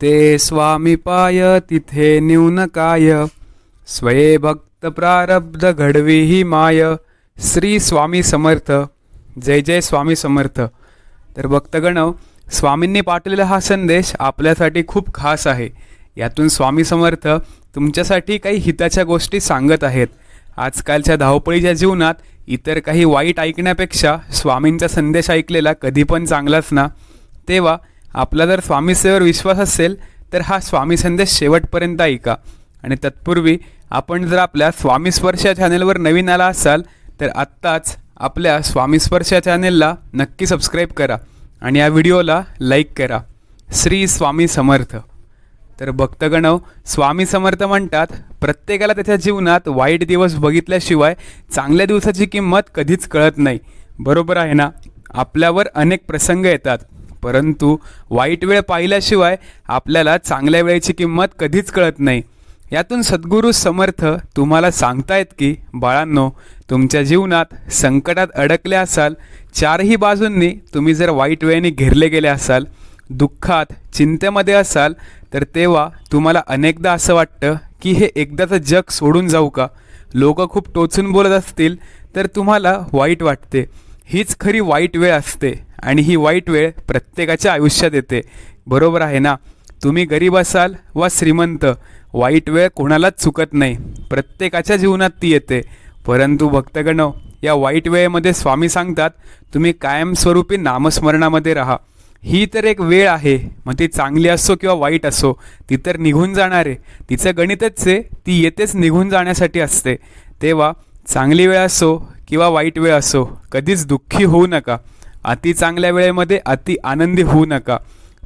ते स्वामी पाय तिथे न्यून काय, स्वये भक्त प्रारब्ध घडवी ही माय. श्री स्वामी समर्थ. जय जय स्वामी समर्थ. तर भक्तगण, स्वामींनी पाठवलेला हा संदेश आपल्यासाठी खूप खास आहे. यातून स्वामी समर्थ तुमच्यासाठी काही हिताच्या गोष्टी सांगत आहेत. आजकालच्या धावपळीच्या जीवनात इतर काही वाईट ऐकण्यापेक्षा स्वामींचा संदेश ऐकलेला कधी पण चांगलाच ना. तेव्हा आपला जर स्वामीसेवेवर विश्वास असेल तर हा स्वामी संदेश शेवटपर्यंत ऐका. आणि तत्पूर्वी आपण जर आपल्या स्वामी स्पर्श या चॅनलवर नवीन आला असाल तर आत्ताच आपल्या स्वामी स्पर्श या चॅनलला नक्की सबस्क्राईब करा आणि या व्हिडिओला लाईक करा. श्री स्वामी समर्थ. तर भक्तगण, स्वामी समर्थ म्हणतात, प्रत्येकाला त्याच्या जीवनात वाईट दिवस बघितल्याशिवाय चांगल्या दिवसाची किंमत कधीच कळत नाही. बरोबर आहे ना? आपल्यावर अनेक प्रसंग येतात, परंतु वाईट वेळ पाहिल्याशिवाय आपल्याला चांगल्या वेळेची किंमत कधीच कळत नाही. यातून सद्गुरू समर्थ तुम्हाला सांगतायत की बाळांनो, तुमच्या जीवनात संकटात अडकले असाल, चारही बाजूंनी तुम्ही जर वाईट वेळेने घेरले गेले असाल, दुःखात चिंतेमध्ये असाल, तर तेव्हा तुम्हाला अनेकदा असं वाटतं की हे एकदाचं जग सोडून जाऊ का. लोक खूप टोचून बोलत असतील तर तुम्हाला वाईट वाटते. हीच खरी वाईट वेळ असते आणि ही वाईट वेळ प्रत्येकाच्या आयुष्यात येते. बरोबर आहे ना? तुम्ही गरीब असाल वा श्रीमंत, वाईट वेळ कोणालाच चुकत नाही. प्रत्येकाच्या जीवनात ती येते. परंतु भक्तगण, या वाईट वेळेमध्ये स्वामी सांगतात, तुम्ही कायमस्वरूपी नामस्मरणामध्ये राहा. ही तर एक वेळ आहे, मग ती चांगली असो किंवा वाईट असो, ती तर निघून जाणार आहे. तिचं गणितच आहे, ती येतेच निघून जाण्यासाठी असते. तेव्हा चांगली वेळ असो किंवा वाईट वेळ असो, कधीच दुःखी होऊ नका. अति चांगल्या वेळेमध्ये अति आनंदी होऊ नका.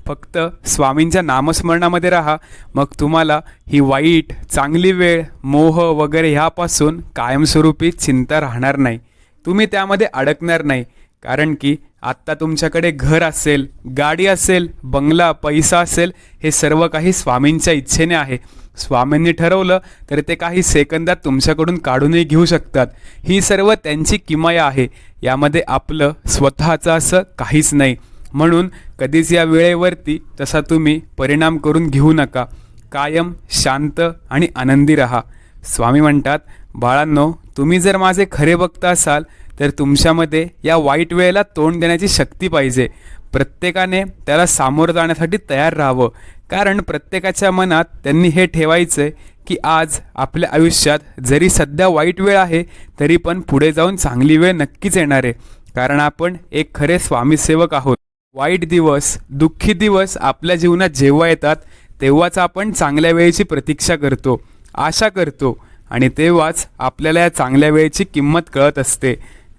फक्त स्वामींच्या नामस्मरणामध्ये राहा. मग तुम्हाला ही वाईट चांगली वेळ, मोह वगैरे ह्यापासून कायमस्वरूपी चिंता राहणार नाही. तुम्ही त्यामध्ये अडकणार नाही. कारण की आत्ता तुमच्याकडे घर असेल, गाडी असेल, बंगला, पैसा असेल, हे सर्व काही स्वामींच्या इच्छेने आहे. स्वामींनी ठरवलं तर ते काही सेकंदात तुमच्याकडून काढूनही घेऊ शकतात. ही सर्व त्यांची किमया आहे. यामध्ये आपलं स्वतःचं असं काहीच नाही. म्हणून कधीच या वेळेवरती तसा तुम्ही परिणाम करून घेऊ नका. कायम शांत आणि आनंदी राहा. स्वामी म्हणतात, बाळांनो, तुम्ही जर माझे खरे भक्त असाल तर तुमच्यामध्ये या वाईट वेळेला तोंड देण्याची शक्ती पाहिजे. प्रत्येकाने त्याला सामोरं जाण्यासाठी तयार राहावं. कारण प्रत्येकाच्या मनात त्यांनी हे ठेवायचं आहे की आज आपल्या आयुष्यात जरी सध्या वाईट वेळ आहे तरी पण पुढे जाऊन चांगली वेळ नक्कीच येणार आहे. कारण आपण एक खरे स्वामीसेवक आहोत. वाईट दिवस, दुःखी दिवस आपल्या जीवनात जेव्हा येतात तेव्हाच आपण चांगल्या वेळेची प्रतीक्षा करतो, आशा करतो, आणि तेव्हाच आपल्याला या चांगल्या वेळेची किंमत कळत असते.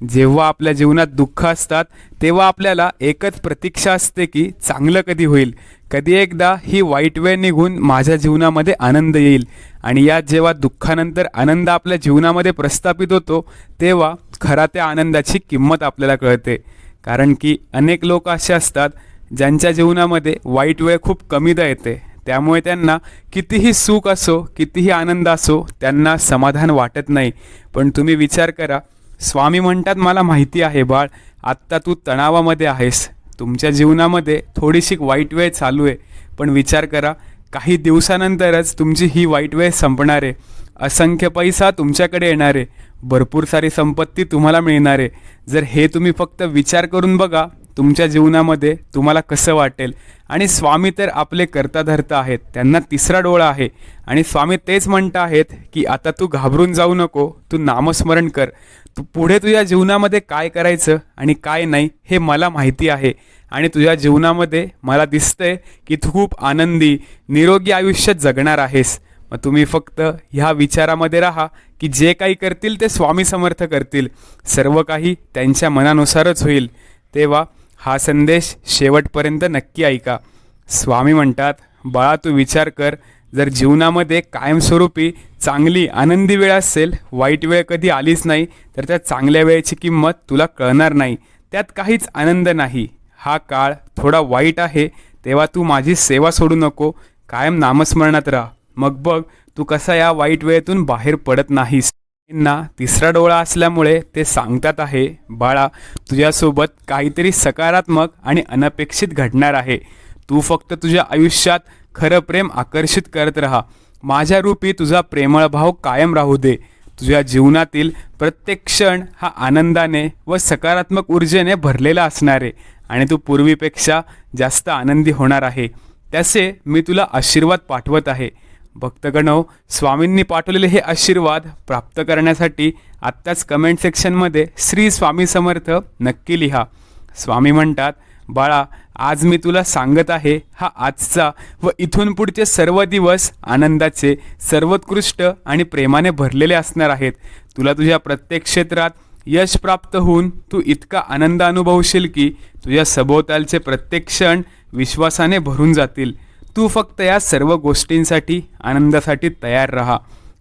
जेव्हा आपल्या जीवनात दुःख असतात तेव्हा आपल्याला एकच प्रतीक्षा असते की चांगलं कधी होईल, कधी एकदा ही वाईट वेळ निघून माझ्या जीवनामध्ये आनंद येईल. आणि या जेव्हा दुःखानंतर आनंद आपल्या जीवनामध्ये प्रस्थापित होतो तेव्हा खरा त्या आनंदाची किंमत आपल्याला कळते. कारण की अनेक लोक असे असतात ज्यांच्या जीवनामध्ये वाईट वेळ खूप कमीदा येते. त्यामुळे त्यांना कितीही सुख असो, कितीही आनंद असो, त्यांना समाधान वाटत नाही. पण तुम्ही विचार करा, स्वामी म्हणतात, मला माहिती आहे बाळ, आत्ता तू तणावामध्ये आहेस, तुमच्या जीवनामध्ये थोडीशी वाईट वेळ चालू आहे. पण विचार करा, काही दिवसानंतरच तुमची ही वाईट वेळ संपणार आहे. असंख्य पैसा तुमच्याकडे येणार आहे, भरपूर सारी संपत्ती तुम्हाला मिळणार आहे. जर हे तुम्ही फक्त विचार करून बघा तुमच्या जीवनामध्ये तुम्हाला कसं वाटेल. आणि स्वामी तर आपले करता धरता आहेत, त्यांना तिसरा डोळा आहे. आणि स्वामी तेच म्हणत आहेत की आता तू घाबरून जाऊ नको, तू नामस्मरण कर. तू पुढे तुझ्या जीवनामध्ये काय करायचं आणि काय नाही हे मला माहिती आहे. आणि तुझ्या जीवनामध्ये मला दिसतंय की तू खूप आनंदी, निरोगी आयुष्य जगणार आहेस. मग तुम्ही फक्त ह्या विचारामध्ये राहा की जे काही करतील ते स्वामी समर्थ करतील, सर्व काही त्यांच्या मनानुसारच होईल. तेव्हा हा संदेश शेवटपर्यंत नक्की ऐका. स्वामी म्हणतात, बाळा, तू विचार कर, जर जीवनामध्ये कायमस्वरूपी चांगली आनंदी वेळ असेल, वाईट वेळ कधी आलीच नाही, तर त्या चांगल्या वेळेची किंमत तुला कळणार नाही. त्यात काहीच आनंद नाही. हा काळ थोडा वाईट आहे, तेव्हा तू माझी सेवा सोडू नको, कायम नामस्मरणात राहा. मग बघ तू कसा या वाईट वेळेतून बाहेर पडत नाहीस. ना तिसरा डोळा असल्यामुळे ते सांगतात आहे, बाळा, तुझ्यासोबत काहीतरी सकारात्मक आणि अनपेक्षित घडणार आहे. तू फक्त तुझ्या आयुष्यात खरं प्रेम आकर्षित करत राहा. माझ्या रूपी तुझा प्रेमळ भाव कायम राहू दे. तुझ्या जीवनातील प्रत्येक क्षण हा आनंदाने व सकारात्मक ऊर्जेने भरलेला असणार आहे आणि तू पूर्वीपेक्षा जास्त आनंदी होणार आहे. त्याचे मी तुला आशीर्वाद पाठवत आहे. भक्तगणो, स्वामींनी पाठवलेले हे आशीर्वाद प्राप्त करण्यासाठी आत्ताच कमेंट सेक्शनमध्ये श्री स्वामी समर्थ नक्की लिहा. स्वामी म्हणतात, बाळा, आज मी तुला सांगत आहे, हा आजचा व इथून पुढचे सर्व दिवस आनंदाचे, सर्वोत्कृष्ट आणि प्रेमाने भरलेले असणार आहेत. तुला तुझ्या प्रत्येक क्षेत्रात यश प्राप्त होऊन तू इतका आनंद अनुभवशील की तुझ्या सभोवतालचे प्रत्येक क्षण विश्वासाने भरून जातील. तू फक्त या सर्व गोष्टींसाठी, आनंदासाठी तयार राहा.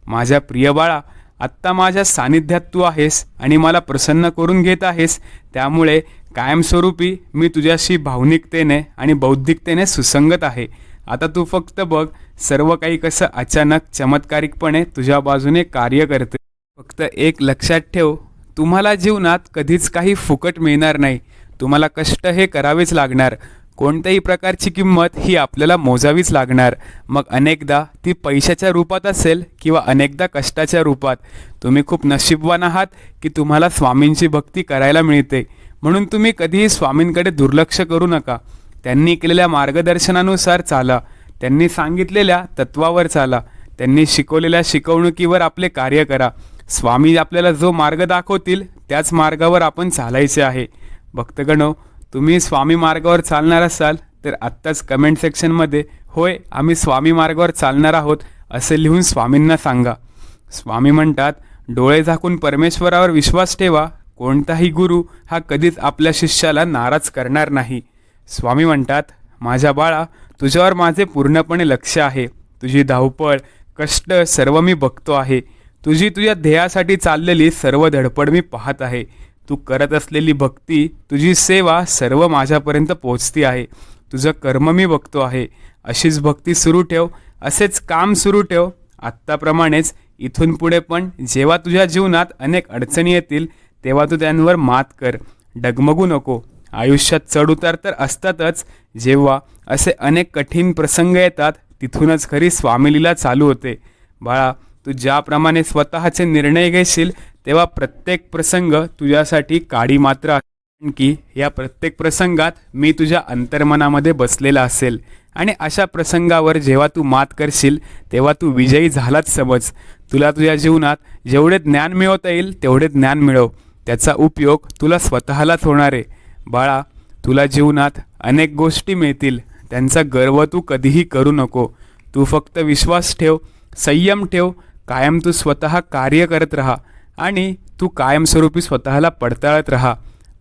माझ्या प्रिय बाळा, आत्ता माझ्या सानिध्यात तू आहेस आणि मला प्रसन्न करून घेत आहेस. त्यामुळे कायमस्वरूपी मी तुझ्याशी भावनिकतेने आणि बौद्धिकतेने सुसंगत आहे. आता तू फक्त बघ, सर्व काही कसं अचानक चमत्कारिकपणे तुझ्या बाजूने कार्य करते. फक्त एक लक्षात ठेव, तुम्हाला जीवनात कधीच काही फुकट मिळणार नाही. तुम्हाला कष्ट हे करावेच लागणार. कोणत्याही प्रकारची किंमत ही आपल्याला मोजावीच लागणार. मग अनेकदा ती पैशाच्या रूपात असेल किंवा अनेकदा कष्टाच्या रूपात. तुम्ही खूप नशीबवान आहात की तुम्हाला स्वामींची भक्ती करायला मिळते. म्हणून तुम्ही कधीही स्वामींकडे दुर्लक्ष करू नका. त्यांनी केलेल्या मार्गदर्शनानुसार चाला. त्यांनी सांगितलेल्या तत्वावर चाला. त्यांनी शिकवलेल्या शिकवणुकीवर आपले कार्य करा. स्वामी आपल्याला जो मार्ग दाखवतील त्याच मार्गावर आपण चालायचे आहे. भक्तगणो, तुम्ही स्वामी मार्गावर चालणार असाल तर आत्ताच कमेंट सेक्शनमध्ये होय, आम्ही स्वामी मार्गावर चालणार आहोत असे लिहून स्वामींना सांगा. स्वामी म्हणतात, डोळे झाकून परमेश्वरावर विश्वास ठेवा. कोणताही गुरु हा कधीच आपल्या शिष्याला नाराज करणार नाही. स्वामी म्हणतात, माझ्या बाळा, तुझ्यावर माझे पूर्णपणे लक्ष आहे. तुझी धावपळ, कष्ट सर्व मी बघतो आहे. तुझ्या ध्येयासाठी चाललेली सर्व धडपड मी पाहत आहे. तू करत असलेली भक्ती, तुझी सेवा सर्व माझ्यापर्यंत पोहोचती आहे. तुझं कर्म मी बघतो आहे. अशीच भक्ती सुरू ठेव, असेच काम सुरू ठेव. आत्ताप्रमाणेच इथून पुढे पण जेव्हा तुझ्या जीवनात अनेक अडचणी येतील तेव्हा तू त्यांवर मात कर. डगमगू नको. आयुष्यात चढउतार तर असतातच. जेव्हा असे अनेक कठीण प्रसंग येतात तिथूनच खरी स्वामीलीला चालू होते. बाळा, तू ज्याप्रमाणे स्वतःचे निर्णय घेशील तेव्हा प्रत्येक प्रसंग तुझ्यासाठी काळी मात्र असेल, की या प्रत्येक प्रसंगात मी तुझ्या अंतर्मनामध्ये बसलेला असेल आणि अशा प्रसंगावर जेव्हा तू मात करशील तेव्हा तू विजयी झालाच समज. तुला तुझ्या जीवनात जेवढे ज्ञान मिळवता येईल तेवढे ज्ञान मिळव. त्याचा उपयोग तुला स्वतःलाच होणार आहे. बाळा, तुला जीवनात अनेक गोष्टी मिळतील, त्यांचा गर्व तू कधीही करू नको. तू फक्त विश्वास ठेव, संयम ठेव. कायम तू स्वतः कार्य करत राहा आणि तू कायमस्वरूपी स्वतःला पडताळत राहा.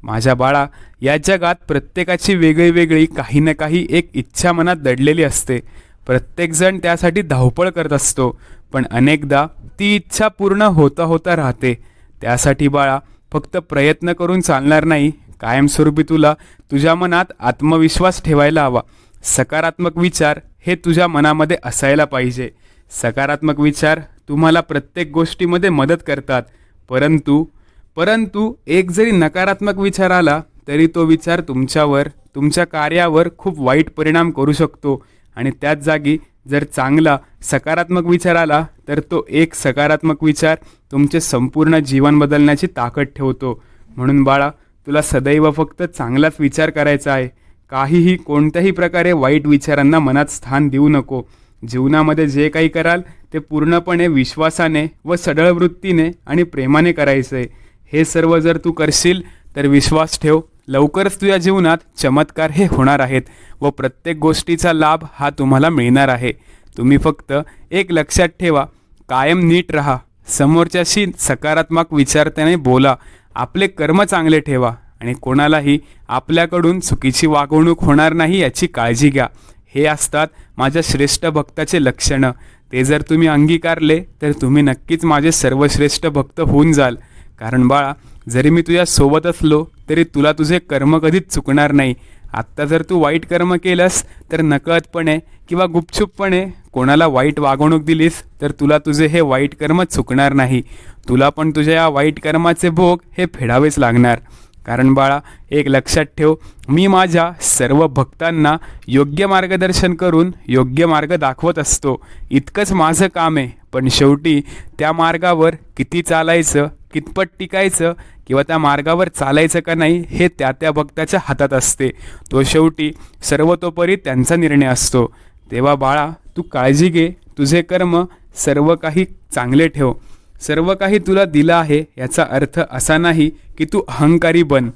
माझ्या बाळा, या जगात प्रत्येकाची वेगळी वेगळी काही ना काही एक इच्छा मनात दडलेली असते. प्रत्येकजण त्यासाठी धावपळ करत असतो, पण अनेकदा ती इच्छा पूर्ण होता होता राहते. त्यासाठी बाळा, फक्त प्रयत्न करून चालणार नाही. कायमस्वरूपी तुला तुझ्या मनात आत्मविश्वास ठेवायला हवा. सकारात्मक विचार हे तुझ्या मनामध्ये असायला पाहिजे. सकारात्मक विचार तुम्हाला प्रत्येक गोष्टीमध्ये मदत करतात. परंतु एक जरी नकारात्मक विचार आला तरी तो विचार तुमच्यावर, तुमच्या कार्यावर खूप वाईट परिणाम करू शकतो. आणि त्याच जागी जर चांगला सकारात्मक विचार आला तर तो एक सकारात्मक विचार तुमचे संपूर्ण जीवन बदलण्याची ताकद ठेवतो. म्हणून बाळा, तुला सदैव फक्त चांगलाच विचार करायचा आहे. काहीही, कोणत्याही प्रकारे वाईट विचारांना मनात स्थान देऊ नको. जीवनामध्ये जे काही कराल ते पूर्णपणे विश्वासाने व सढळ वृत्तीने आणि प्रेमाने करायचं आहे. हे सर्व जर तू करशील तर विश्वास ठेव, लवकरच तुझ्या जीवनात चमत्कार हे होणार आहेत व प्रत्येक गोष्टीचा लाभ हा तुम्हाला मिळणार आहे. तुम्ही फक्त एक लक्षात ठेवा, कायम नीट राहा. समोरच्याशी सकारात्मक विचाराने बोला. आपले कर्म चांगले ठेवा आणि कोणालाही आपल्याकडून चुकीची वागणूक होणार नाही याची काळजी घ्या. हे असतात माझ्या श्रेष्ठ भक्ताचे लक्षणं. ते जर तुम्ही अंगीकारले तर तुम्ही नक्कीच माझे सर्वश्रेष्ठ भक्त होऊन जाल. कारण बाळा, जरी मी तुझ्या सोबत असलो तरी तुला तुझे कर्म कधीच चुकणार नाही. आत्ता जर तू वाईट कर्म केलंस तर नकळतपणे किंवा गुपचूपपणे कोणाला वाईट वागणूक दिलीस तर तुला तुझे हे वाईट कर्म चुकणार नाही. तुला पण तुझ्या या वाईट कर्माचे भोग हे फेडावेच लागणार. कारण बाळा एक लक्षात ठेव, मी माझ्या सर्व भक्तांना योग्य मार्गदर्शन करून योग्य मार्ग दाखवत असतो, इतकंच माझं काम आहे. पण शेवटी त्या मार्गावर किती चालायचं, कितपत टिकायचं किंवा त्या मार्गावर चालायचं का नाही हे त्या त्या भक्ताच्या हातात असते. तो शेवटी सर्वतोपरी त्यांचा निर्णय असतो. तेव्हा बाळा तू काळजी घे, तुझे कर्म सर्व काही चांगले ठेव. सर्व काही तुला दिलं आहे याचा अर्थ असा नाही की तू अहंकारी बन.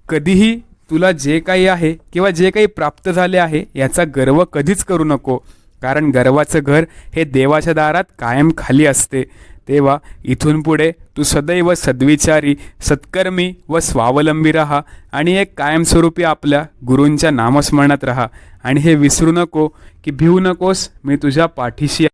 कधीही तुला जे काही आहे किंवा जे काही प्राप्त झाले आहे याचा गर्व कधीच करू नको, कारण गर्वाचं घर हे देवाच्या दारात कायम खाली असते. तेव्हा इथून पुढे तू सदैव सद्विचारी, सत्कर्मी व स्वावलंबी राहा आणि एक कायमस्वरूपी आपल्या गुरूंच्या नामस्मरणात राहा. आणि हे विसरू नको की भिवू नकोस, मी तुझ्या पाठीशी.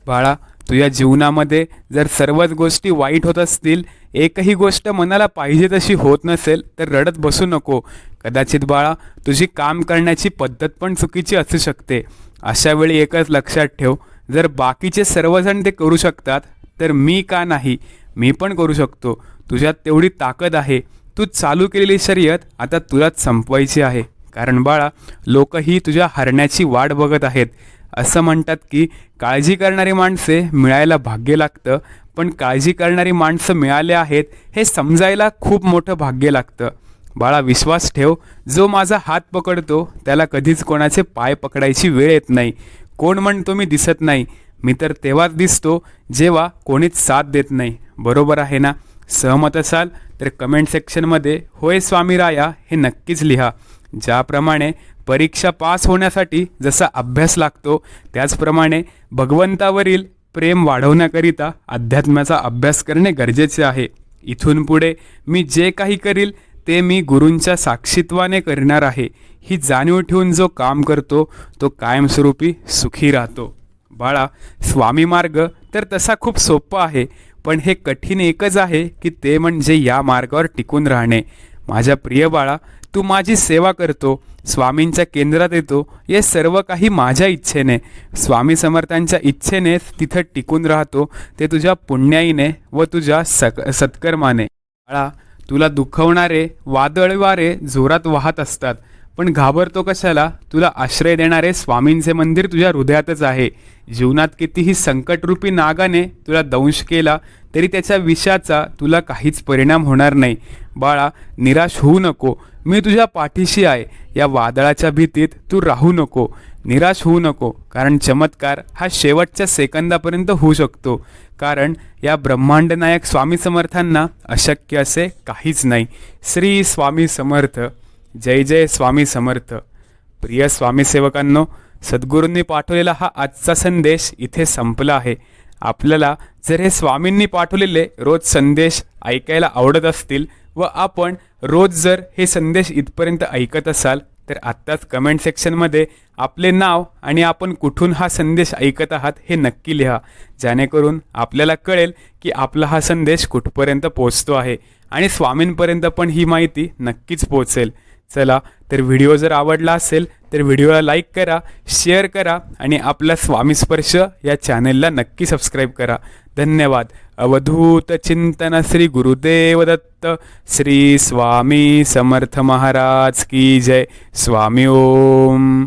बाळा तुझ्या जीवनामध्ये जर सर्वच गोष्टी वाईट होत असतील, एकही गोष्ट मनाला पाहिजे तशी होत नसेल तर रडत बसू नको. कदाचित बाळा तुझी काम करण्याची पद्धत पण चुकीची असू शकते. अशा वेळी एकच लक्षात ठेव, जर बाकीचे सर्वजण ते करू शकतात तर मी का नाही, मी पण करू शकतो. तुझ्यात तेवढी ताकद आहे. तू चालू केलेली शर्यत आता तुलाच संपवायची आहे. कारण बाळा लोकही तुझ्या हरण्याची वाट बघत आहेत. असं म्हणतात की काळजी करणारी माणसे मिळायला भाग्य लागतं, पण काळजी करणारी माणसं मिळाले आहेत हे समजायला खूप मोठं भाग्य लागतं. बाळा विश्वास ठेव, जो माझा हात पकडतो त्याला कधीच कोणाचे पाय पकडायची वेळ येत नाही. कोण म्हणतो मी दिसत नाही, मी तर तेव्हाच दिसतो जेव्हा कोणीच साथ देत नाही. बरोबर आहे ना? सहमत असाल तर कमेंट सेक्शनमध्ये होय स्वामी राया हे नक्कीच लिहा. ज्याप्रमाणे परीक्षा पास होण्यासाठी जसा अभ्यास लागतो त्याचप्रमाणे भगवंतावरील प्रेम वाढवण्याकरिता अध्यात्माचा अभ्यास करणे गरजेचे आहे. इथून पुढे मी जे काही करील ते मी गुरूंच्या साक्षीत्वाने करणार आहे. ही जाणीव ठेवून जो काम करतो तो कायमस्वरूपी सुखी राहतो. बाळा स्वामी मार्ग तर तसा खूप सोपा आहे, पण हे कठीण एकच आहे की ते म्हणजे या मार्गावर टिकून राहणे. माझ्या प्रिय बाळा तू माझी सेवा करतो, स्वामींच्या केंद्रात येतो, हे सर्व काही माझ्या इच्छेने, स्वामी समर्थांच्या इच्छेने तिथं टिकून राहतो. ते तुझ्या पुण्याईने व तुझ्या सत्कर्माने. बाळा तुला दुखवणारे वादळ वारे जोरात वाहत असतात, पण घाबरतो कशाला? तुला आश्रय देणारे स्वामींचे मंदिर तुझ्या हृदयातच आहे. जीवनात कितीही संकटरूपी नागाने तुला दंश केला तरी त्याच्या विषाचा तुला काहीच परिणाम होणार नाही. बाळा निराश होऊ नको, मी तुझ्या पाठीशी आहे. या वादळाच्या भीतीत तू राहू नको, निराश होऊ नको, कारण चमत्कार हा शेवटच्या सेकंदापर्यंत होऊ शकतो. कारण या ब्रह्मांड नायक स्वामी समर्थांना अशक्य असे काहीच नाही. श्री स्वामी समर्थ. जय जय स्वामी समर्थ. प्रिय स्वामी सेवकांनो, सद्गुरूंनी पाठवलेला हा आजचा संदेश इथे संपला आहे. आपल्याला जर हे स्वामींनी पाठवलेले रोज संदेश ऐकायला आवडत असतील व आपण रोज जर हे संदेश इथपर्यंत ऐकत असाल तर आत्ताच कमेंट सेक्शनमध्ये आपले नाव आणि आपण कुठून हा संदेश ऐकत आहात हे नक्की लिहा, जेणेकरून आपल्याला कळेल की आपला हा संदेश कुठपर्यंत पोचतो आहे आणि स्वामींपर्यंत पण ही माहिती नक्कीच पोचेल. चला तर व्हिडिओ जर आवडला असेल तर व्हिडिओला लाईक करा, शेअर करा आणि आपला स्वामी स्पर्श या चॅनेलला नक्की सबस्क्राईब करा. धन्यवाद. अवधूत चिंतन श्री गुरुदेव दत्त. श्री स्वामी समर्थ महाराज की जय. स्वामी ओम.